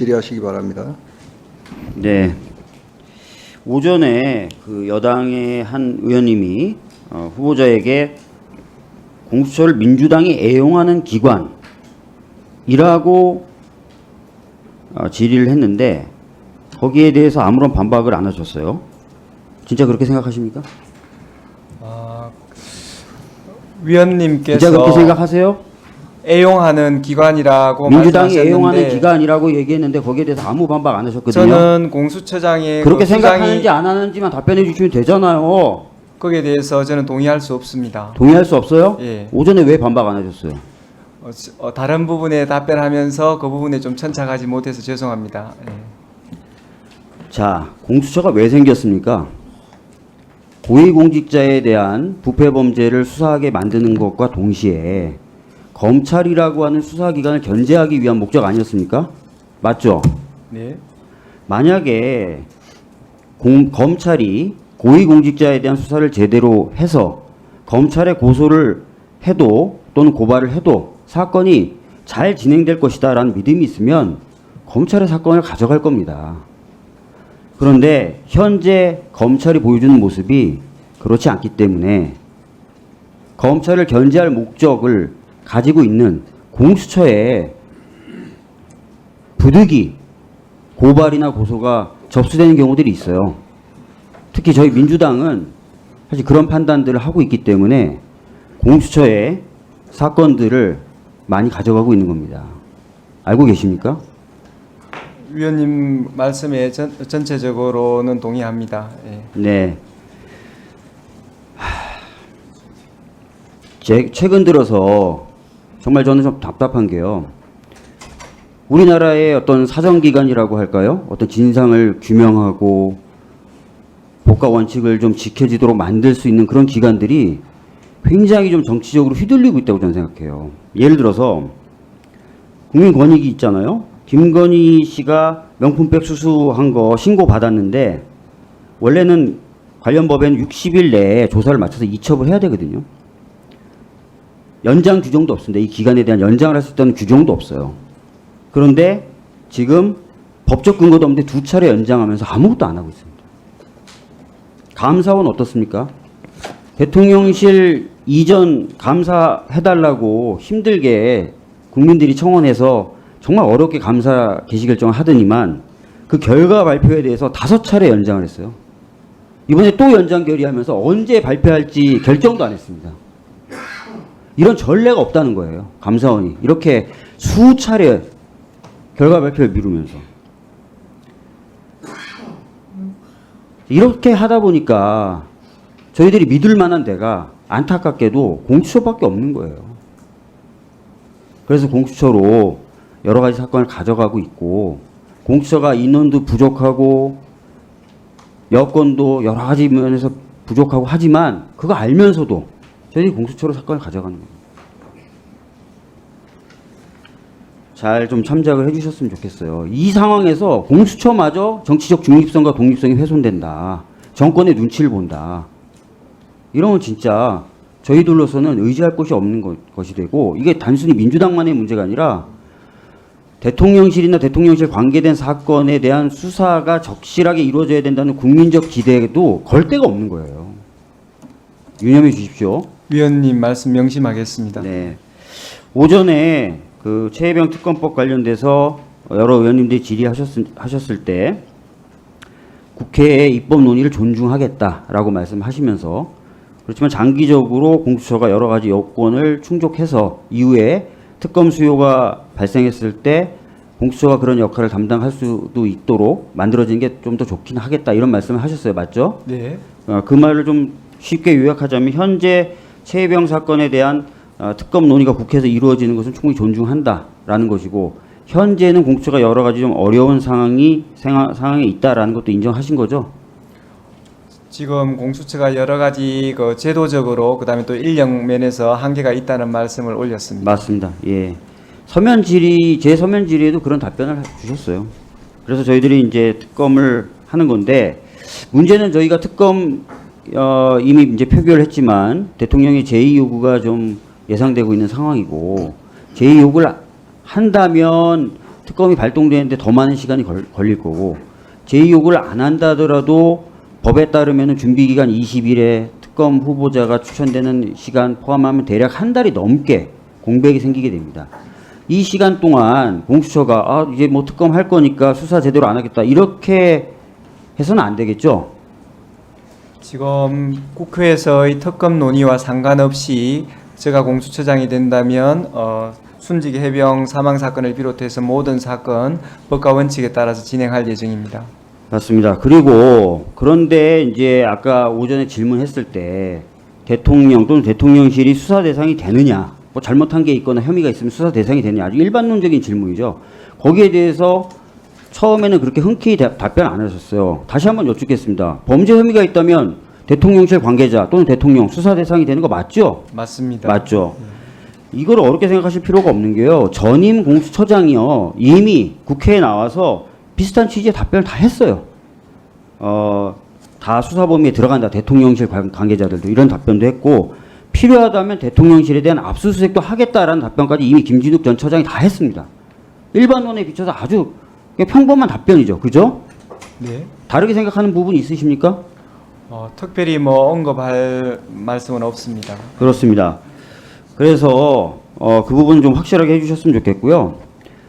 질의하시기 바랍니다. 네. 오전에 그 여당의 한 의원님이 후보자에게 공수처를 민주당이 애용하는 기관이라고 질의를 했는데 거기에 대해서 아무런 반박을 안 하셨어요. 진짜 그렇게 생각하십니까? 위원님께서 진짜 그렇게 생각하세요? 애용하는 기관이라고 민주당이 말씀하셨는데 애용하는 기관이라고 얘기했는데 거기에 대해서 아무 반박 안 하셨거든요. 저는 공수처장의 그렇게 그 생각하는지 안 하는지만 답변해 주시면 되잖아요. 거기에 대해서 저는 동의할 수 없습니다. 동의할 수 없어요? 예. 오전에 왜 반박 안 하셨어요? 다른 부분에 답변하면서 그 부분에 좀 천착하지 못해서 죄송합니다. 예. 자, 공수처가 왜 생겼습니까? 고위공직자에 대한 부패범죄를 수사하게 만드는 것과 동시에 검찰이라고 하는 수사기관을 견제하기 위한 목적 아니었습니까? 맞죠? 네. 만약에 검찰이 고위공직자에 대한 수사를 제대로 해서 검찰에 고소를 해도 또는 고발을 해도 사건이 잘 진행될 것이다 라는 믿음이 있으면 검찰의 사건을 가져갈 겁니다. 그런데 현재 검찰이 보여주는 모습이 그렇지 않기 때문에 검찰을 견제할 목적을 가지고 있는 공수처에 부득이 고발이나 고소가 접수되는 경우들이 있어요. 특히 저희 민주당은 사실 그런 판단들을 하고 있기 때문에 공수처에 사건들을 많이 가져가고 있는 겁니다. 알고 계십니까? 위원님 말씀에 전체적으로는 동의합니다. 예. 네. 최근 들어서 정말 저는 좀 답답한 게요. 우리나라의 어떤 사정기관이라고 할까요? 어떤 진상을 규명하고 법과 원칙을 좀 지켜지도록 만들 수 있는 그런 기관들이 굉장히 좀 정치적으로 휘둘리고 있다고 저는 생각해요. 예를 들어서 국민권익위 있잖아요. 김건희 씨가 명품백 수수한 거 신고 받았는데 원래는 관련 법에는 60일 내에 조사를 마쳐서 이첩을 해야 되거든요. 연장 규정도 없습니다. 이 기간에 대한 연장을 할 수 있다는 규정도 없어요. 그런데 지금 법적 근거도 없는데 2차례 연장하면서 아무것도 안 하고 있습니다. 감사원 어떻습니까? 대통령실 이전 감사해달라고 힘들게 국민들이 청원해서 정말 어렵게 감사 개시 결정을 하더니만 그 결과 발표에 대해서 5차례 연장을 했어요. 이번에 또 연장 결의하면서 언제 발표할지 결정도 안 했습니다. 이런 전례가 없다는 거예요. 감사원이 이렇게 수차례 결과 발표를 미루면서 이렇게 하다 보니까 저희들이 믿을 만한 데가 안타깝게도 공수처밖에 없는 거예요. 그래서 공수처로 여러 가지 사건을 가져가고 있고 공수처가 인원도 부족하고 여건도 여러 가지 면에서 부족하고 하지만 그거 알면서도 저희들이 공수처로 사건을 가져가는 겁니다. 잘 좀 참작을 해주셨으면 좋겠어요. 이 상황에서 공수처마저 정치적 중립성과 독립성이 훼손된다. 정권의 눈치를 본다. 이러면 진짜 저희들로서는 의지할 곳이 없는 것이 되고 이게 단순히 민주당만의 문제가 아니라 대통령실이나 대통령실 관계된 사건에 대한 수사가 적실하게 이루어져야 된다는 국민적 기대에도 걸 데가 없는 거예요. 유념해 주십시오. 위원님 말씀 명심하겠습니다. 네. 오전에 그 최혜병 특검법 관련돼서 여러 의원님들이 질의하셨을 때 국회의 입법 논의를 존중하겠다라고 말씀하시면서 그렇지만 장기적으로 공수처가 여러 가지 여건을 충족해서 이후에 특검 수요가 발생했을 때 공수처가 그런 역할을 담당할 수도 있도록 만들어지는 게 좀 더 좋긴 하겠다 이런 말씀을 하셨어요. 맞죠? 네. 그 말을 좀 쉽게 요약하자면 현재 최혜병 사건에 대한 특검 논의가 국회에서 이루어지는 것은 충분히 존중한다라는 것이고 현재는 공수처가 여러 가지 좀 어려운 상황에 있다라는 것도 인정하신 거죠? 지금 공수처가 여러 가지 그 제도적으로 그다음에 또 인력 면에서 한계가 있다는 말씀을 올렸습니다. 맞습니다. 예. 제 서면 질의에도 그런 답변을 주셨어요. 그래서 저희들이 이제 특검을 하는 건데 문제는 저희가 특검 이미 이제 표결을 했지만 대통령의 제2 요구가 좀 예상되고 있는 상황이고 제2 요구를 한다면 특검이 발동되는데 더 많은 시간이 걸릴 거고 제2요구를 안 한다더라도 법에 따르면 준비기간 20일에 특검 후보자가 추천되는 시간 포함하면 대략 한 달이 넘게 공백이 생기게 됩니다. 이 시간 동안 공수처가 이제 뭐 특검 할 거니까 수사 제대로 안 하겠다 이렇게 해서는 안 되겠죠. 지금 국회에서의 특검 논의와 상관없이 제가 공수처장이 된다면 순직 해병 사망 사건을 비롯해서 모든 사건 법과 원칙에 따라서 진행할 예정입니다. 맞습니다. 그리고 그런데 이제 아까 오전에 질문했을 때 대통령 또는 대통령실이 수사 대상이 되느냐, 뭐 잘못한 게 있거나 혐의가 있으면 수사 대상이 되느냐, 아주 일반론적인 질문이죠. 거기에 대해서 처음에는 그렇게 흔쾌히 답변 안 하셨어요. 다시 한번 여쭙겠습니다. 범죄 혐의가 있다면 대통령실 관계자 또는 대통령 수사 대상이 되는 거 맞죠? 맞습니다. 맞죠. 이걸 어렵게 생각하실 필요가 없는 게요. 전임 공수처장이요 이미 국회에 나와서 비슷한 취지의 답변을 다 했어요. 다 수사 범위에 들어간다. 대통령실 관계자들도 이런 답변도 했고 필요하다면 대통령실에 대한 압수수색도 하겠다라는 답변까지 이미 김진욱 전 처장이 다 했습니다. 일반론에 비춰서 아주 그냥 평범한 답변이죠. 그죠? 네. 다르게 생각하는 부분 있으십니까? 특별히 뭐 언급할 말씀은 없습니다. 그렇습니다. 그래서 그 부분 좀 확실하게 해주셨으면 좋겠고요.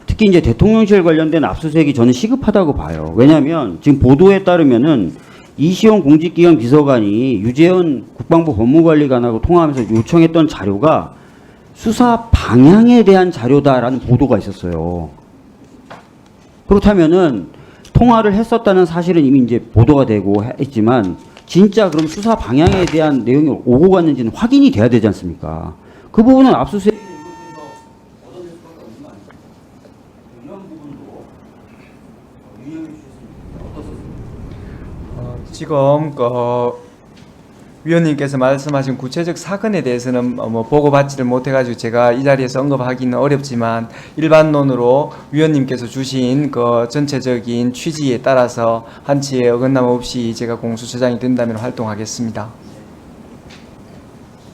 특히 이제 대통령실 관련된 압수수색이 저는 시급하다고 봐요. 왜냐하면 지금 보도에 따르면은 이시용 공직기관 비서관이 유재현 국방부 법무관리관하고 통화하면서 요청했던 자료가 수사 방향에 대한 자료다라는 보도가 있었어요. 그렇다면은 통화를 했었다는 사실은 이미 이제 보도가 되고 했지만 진짜 그럼 수사 방향에 대한 내용이 오고 갔는지는 확인이 돼야 되지 않습니까? 그 부분은 압수수색 지금 위원님께서 말씀하신 구체적 사건에 대해서는 뭐 보고받지를 못해가지고 제가 이 자리에서 언급하기는 어렵지만 일반론으로 위원님께서 주신 그 전체적인 취지에 따라서 한치의 어긋남 없이 제가 공수처장이 된다면 활동하겠습니다.